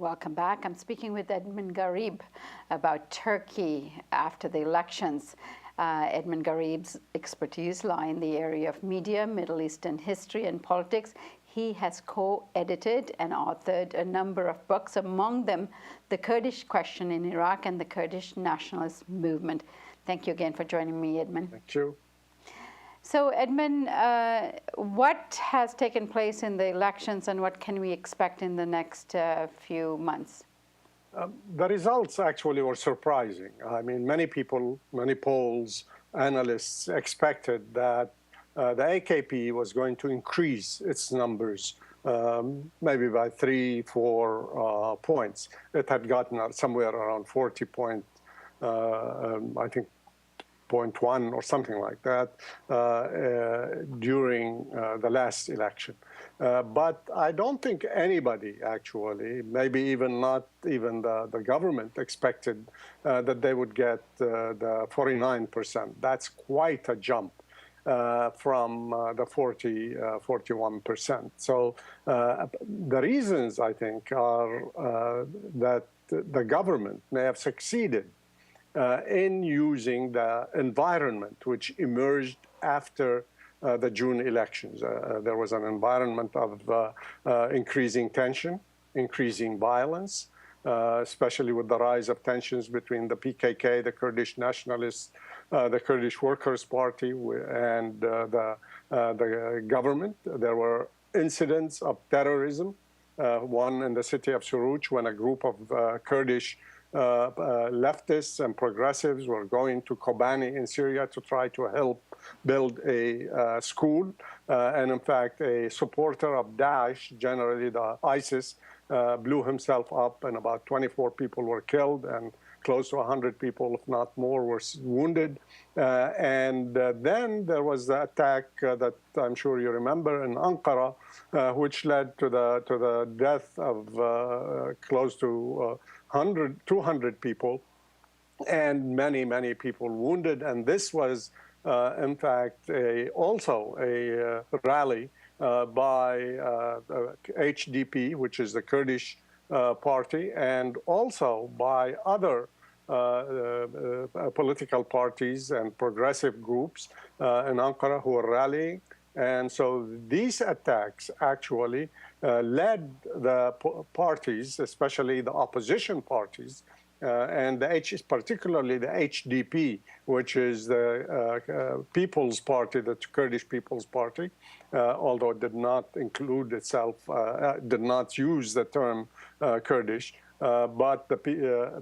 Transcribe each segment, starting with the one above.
Welcome back. I'm speaking with Edmund Ghareeb about Turkey after the elections. Edmund Ghareeb's expertise lie in the area of media, Middle Eastern history, and politics. He has co-edited and authored a number of books, among them The Kurdish Question in Iraq and the Kurdish Nationalist Movement. Thank you again for joining me, Edmund. Thank you. So, Edmund, what has taken place in the elections and what can we expect in the next few months? The results actually were surprising. I mean, many people, many polls, analysts expected that the AKP was going to increase its numbers, maybe by 3-4 points. It had gotten somewhere around 40 point, I think, 0.1 or something like that during the last election. But I don't think anybody actually, maybe even not even the government, expected that they would get the 49%. That's quite a jump from the 41%. So the reasons, I think, are that the government may have succeeded in using the environment which emerged after the June elections. There was an environment of increasing tension, increasing violence, especially with the rise of tensions between the PKK, the Kurdish nationalists, the Kurdish Workers' Party, and the government. There were incidents of terrorism, one in the city of Suruc when a group of Kurdish leftists and progressives were going to Kobani in Syria to try to help build a school. And in fact, a supporter of Daesh, generally the ISIS, blew himself up, and about 24 people were killed and close to 100 people, if not more, were wounded. And then there was the attack that I'm sure you remember in Ankara, which led to the death of close to 200 people, and many, many people wounded. And this was, in fact, also a rally by HDP, which is the Kurdish party, and also by other political parties and progressive groups in Ankara who were rallying. And so these attacks actually led the parties, especially the opposition parties, and particularly the HDP, which is the People's Party, the Kurdish People's Party, although it did not include itself, did not use the term Kurdish. But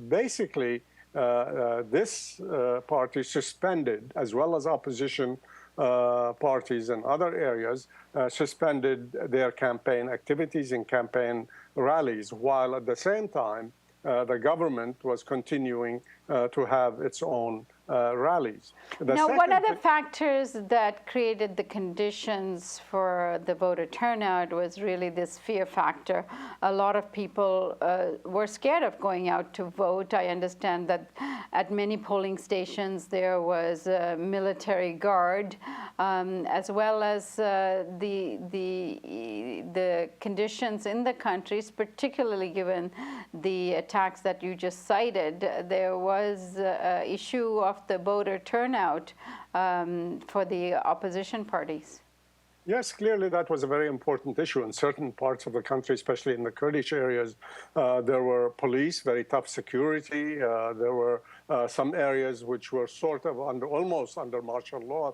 basically, this party suspended, as well as opposition parties in other areas, suspended their campaign activities and campaign rallies, while at the same time, the government was continuing to have its own rallies. Now, what are the factors that created the conditions for the voter turnout was really this fear factor. A lot of people were scared of going out to vote. I understand that at many polling stations there was a military guard, as well as the conditions in the countries, particularly given the attacks that you just cited. There was an issue of the voter turnout for the opposition parties. Yes, clearly that was a very important issue in certain parts of the country, especially in the Kurdish areas. There were police, very tough security. There were some areas which were sort of almost under martial law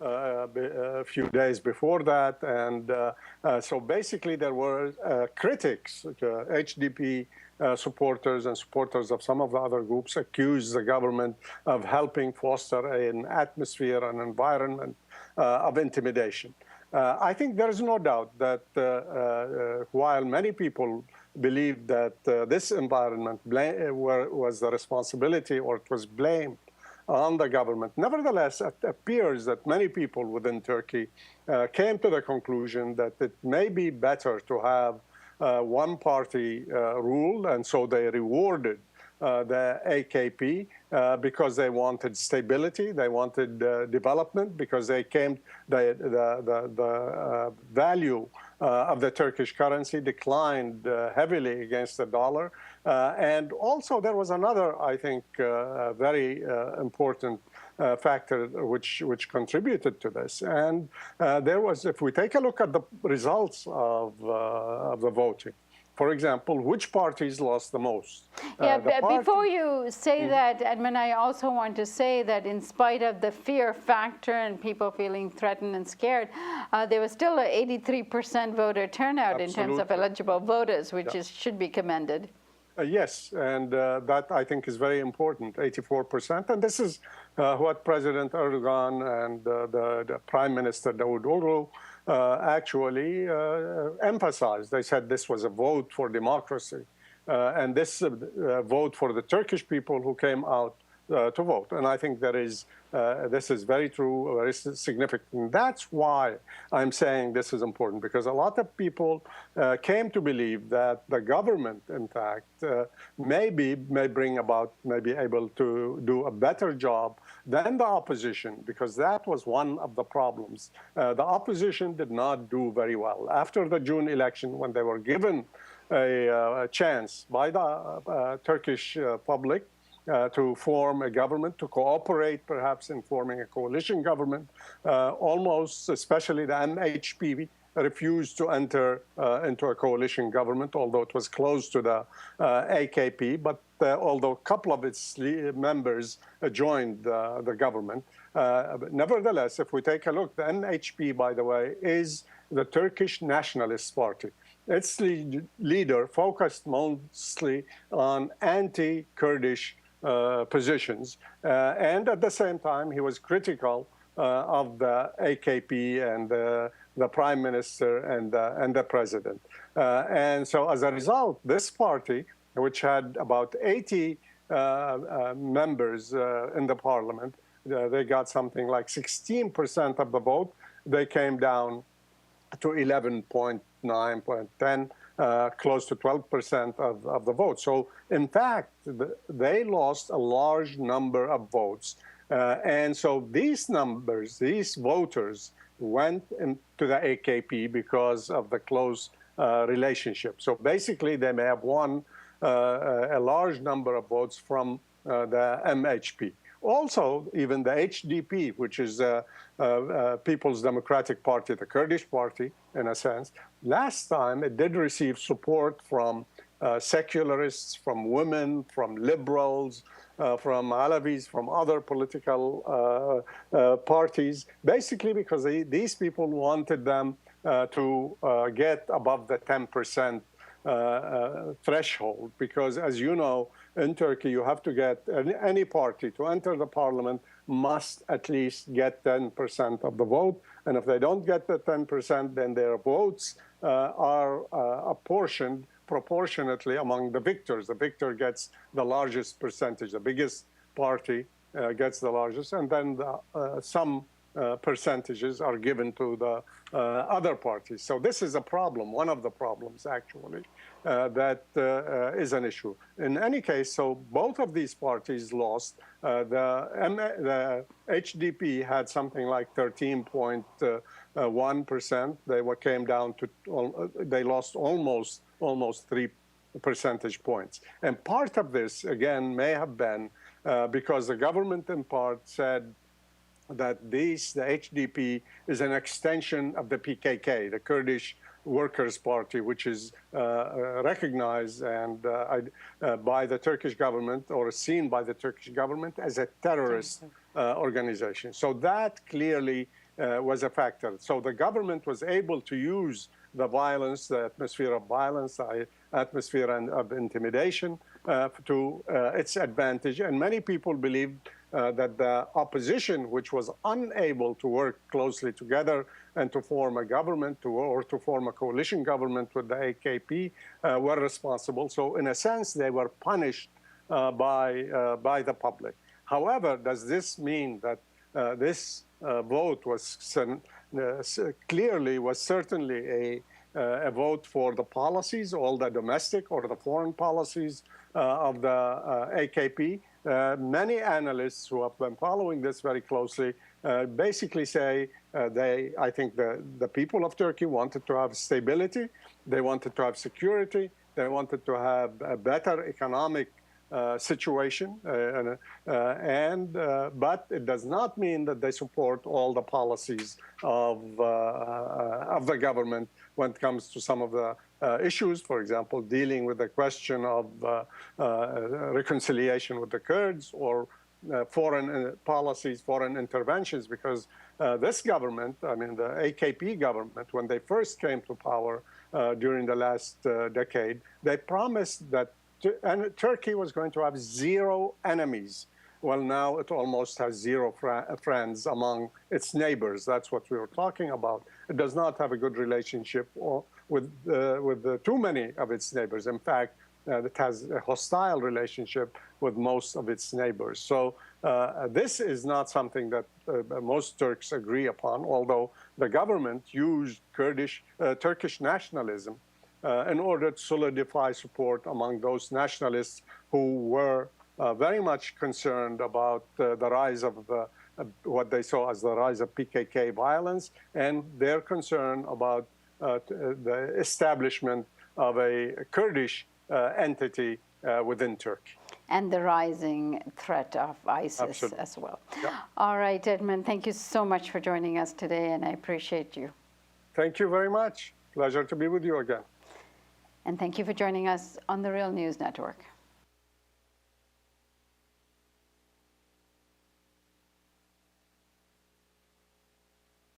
a few days before that. And so basically there were critics, HDP supporters and supporters of some of the other groups accused the government of helping foster an atmosphere, an environment of intimidation. I think there is no doubt that while many people believed that this environment was the responsibility, or it was blamed on the government, nevertheless, it appears that many people within Turkey came to the conclusion that it may be better to have one-party rule, and so they rewarded the AKP because they wanted stability, they wanted development, because they the value the Turkish currency, declined heavily against the dollar. And also there was another, I think, very important factor which contributed to this. And there was, if we take a look at the results of the voting, for example, which parties lost the most? Yeah, before you say that, Edmund, I also want to say that in spite of the fear factor and people feeling threatened and scared, there was still an 83% voter turnout in terms of eligible voters, which should be commended. Yes, and that I think is very important, 84%. And this is what President Erdogan and the Prime Minister Davutoglu actually emphasized. They said this was a vote for democracy, and this vote for the Turkish people who came out to vote. And I think this is very true, very significant. That's why I'm saying this is important, because a lot of people came to believe that the government, in fact, may be able to do a better job than the opposition, because that was one of the problems. The opposition did not do very well. After the June election, when they were given a chance by the Turkish public to form a government, to cooperate perhaps in forming a coalition government, almost, especially the MHP, refused to enter into a coalition government, although it was close to the AKP, but although a couple of its members joined the government. Nevertheless, if we take a look, the MHP, by the way, is the Turkish Nationalist Party. Its leader focused mostly on anti-Kurdish positions, and at the same time, he was critical of the AKP and the Prime Minister and the President. And so as a result, this party, which had about 80 members in the parliament, they got something like 16% of the vote. They came down to 11.9.10, close to 12% of the vote. So in fact, they lost a large number of votes. And so these numbers, these voters, went into the AKP because of the close relationship. So basically, they may have won a large number of votes from the MHP. Also, even the HDP, which is People's Democratic Party, the Kurdish party, in a sense, last time it did receive support from secularists, from women, from liberals, from Alavis, from other political parties, basically because these people wanted them to get above the 10% threshold, because as you know, in Turkey, you have to get any party to enter the parliament must at least get 10% of the vote. And if they don't get the 10%, then their votes are apportioned proportionately among the victors. The victor gets the largest percentage. The biggest party gets the largest, and then some percentages are given to the other parties. So this is a problem, one of the problems actually, that is an issue. In any case, so both of these parties lost. The HDP had something like 13.1%. They came down to, they lost almost 3 percentage points. And part of this, again, may have been because the government in part said that the HDP is an extension of the PKK, the Kurdish Workers' Party, which is recognized and by the Turkish government, or seen by the Turkish government as a terrorist organization. So that clearly was a factor. So the government was able to use the violence, the atmosphere of violence, the atmosphere of intimidation to its advantage. And many people believed that the opposition, which was unable to work closely together and to form a government or to form a coalition government with the AKP, were responsible. So in a sense, they were punished by the public. However, does this mean that this vote was certainly a vote for the policies, all the domestic or the foreign policies of the AKP? Many analysts who have been following this very closely basically say I think the people of Turkey wanted to have stability, they wanted to have security, they wanted to have a better economic situation, but it does not mean that they support all the policies of the government when it comes to some of the issues, for example, dealing with the question of reconciliation with the Kurds or foreign policies, foreign interventions, because this government, I mean the AKP government, when they first came to power during the last decade, they promised that Turkey was going to have zero enemies. Well, now it almost has zero friends among its neighbors. That's what we were talking about. It does not have a good relationship with too many of its neighbors. In fact, it has a hostile relationship with most of its neighbors. So this is not something that most Turks agree upon, although the government used Turkish nationalism in order to solidify support among those nationalists who were very much concerned about the rise of what they saw as the rise of PKK violence and their concern about the establishment of a Kurdish entity within Turkey. And the rising threat of ISIS Absolutely. as well. Yeah. All right, Edmund, thank you so much for joining us today, and I appreciate you. Thank you very much. Pleasure to be with you again. And thank you for joining us on the Real News Network.